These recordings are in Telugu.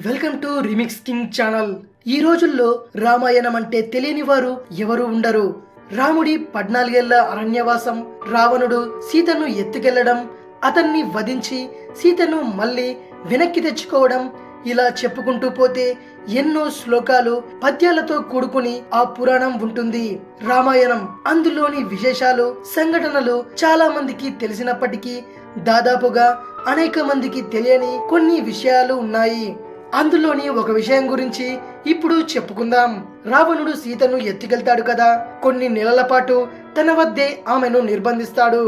Welcome to remix king channel. ఈ రోజుల్లో రామాయణం అంటే తెలియని వారు ఎవరు ఉండరు. రాముడి 14 ఏళ్ల అరణ్యవాసం, రావణుడు సీతను ఎత్తుకెళ్లడం, అతన్ని వధించి సీతను మళ్ళీ వెనక్కి తెచ్చుకోవడం, ఇలా చెప్పుకుంటూ పోతే ఎన్నో శ్లోకాలు పద్యాలతో కూడుకుని ఆ పురాణం ఉంటుంది. రామాయణం అందులోని విశేషాలు, సంఘటనలు చాలా మందికి తెలిసినప్పటికీ దాదాపుగా అనేక మందికి తెలియని కొన్ని విషయాలు ఉన్నాయి. అందులోని ఒక విషయం గురించి ఇప్పుడు చెప్పుకుందాం. రావణుడు సీతను ఎత్తుకెళ్తాడు కదా, కొన్ని నెలల పాటు తన వద్దే ఆమెను నిర్బంధిస్తాడు.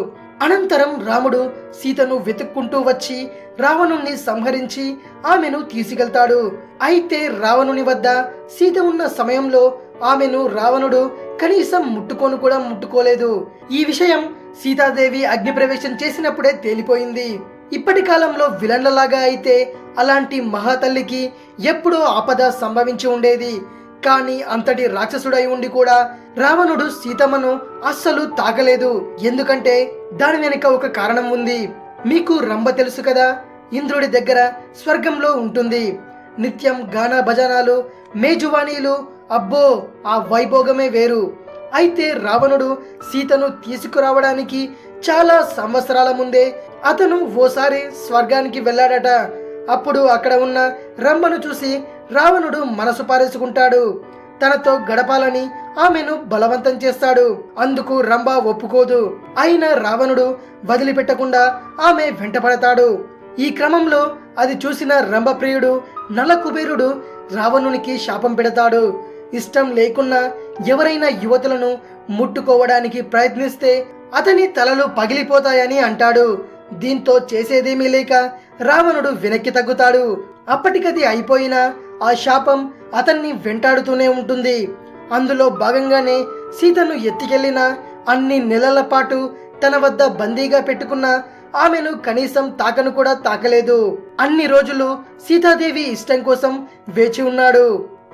అనంతరం రాముడు సీతను వెతుక్కుంటూ వచ్చి రావణుణ్ణి సంహరించి ఆమెను తీసుకెళ్తాడు. అయితే రావణుని వద్ద సీత ఉన్న సమయంలో ఆమెను రావణుడు కనీసం ముట్టుకొని కూడా ముట్టుకోలేదు. ఈ విషయం సీతాదేవి అగ్నిప్రవేశం చేసినప్పుడే తేలిపోయింది. ఇప్పటి కాలంలో విలన్లలాగా అయితే అలాంటి మహాతల్లికి ఎప్పుడో ఆపద సంభవించి ఉండేది. కానీ అంతటి రాక్షసుడై ఉండి కూడా రావణుడు సీతమ్మను అస్సలు తాకలేదు. ఎందుకంటే దాని వెనుక ఒక కారణం ఉంది. మీకు రంభ తెలుసు కదా, ఇంద్రుడి దగ్గర స్వర్గంలో ఉంటుంది. నిత్యం గాన భజనాలు, మేజువాణీలు, అబ్బో ఆ వైభోగమే వేరు. అయితే రావణుడు సీతను తీసుకురావడానికి చాలా సంవత్సరాల ముందే అతను ఓసారి స్వర్గానికి వెళ్ళాడట. అప్పుడు అక్కడ ఉన్న రంభను చూసి రావణుడు మనసు పారేసుకుంటాడు. తనతో గడపాలని ఆమెను బలవంతం చేస్తాడు. అందుకు రంభ ఒప్పుకోదు. అయినా రావణుడు వదిలిపెట్టకుండా ఆమె వెంటపడతాడు. ఈ క్రమంలో అది చూసిన రంభ ప్రియుడు నల కుబేరుడు రావణునికి శాపం పెడతాడు. ఇష్టం లేకున్నా ఎవరైనా యువతులను ముట్టుకోవడానికి ప్రయత్నిస్తే అతని తలలు పగిలిపోతాయని అంటాడు. దీంతో చేసేదేమీ లేక రావణుడు వెనక్కి తగ్గుతాడు. అప్పటికది అయిపోయినా ఆ శాపం అతన్ని వెంటాడుతూనే ఉంటుంది. అందులో భాగంగానే సీతను ఎత్తికెళ్లిన అన్ని నెలల పాటు తన వద్ద బందీగా పెట్టుకున్న ఆమెను కనీసం తాకను కూడా తాకలేదు. అన్ని రోజులు సీతాదేవి ఇష్టం కోసం వేచి ఉన్నాడు.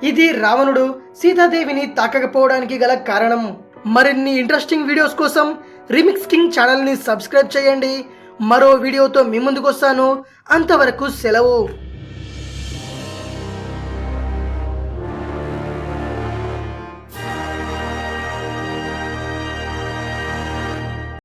ఇది రావణుడు సీతాదేవిని తాకకపోవడానికి గల కారణం. మరిన్ని ఇంట్రెస్టింగ్ వీడియోస్ కోసం రిమిక్స్ కింగ్ ఛానల్ని సబ్స్క్రైబ్ చేయండి. మరో వీడియోతో మీ ముందుకు వస్తాను. అంతవరకు సెలవు.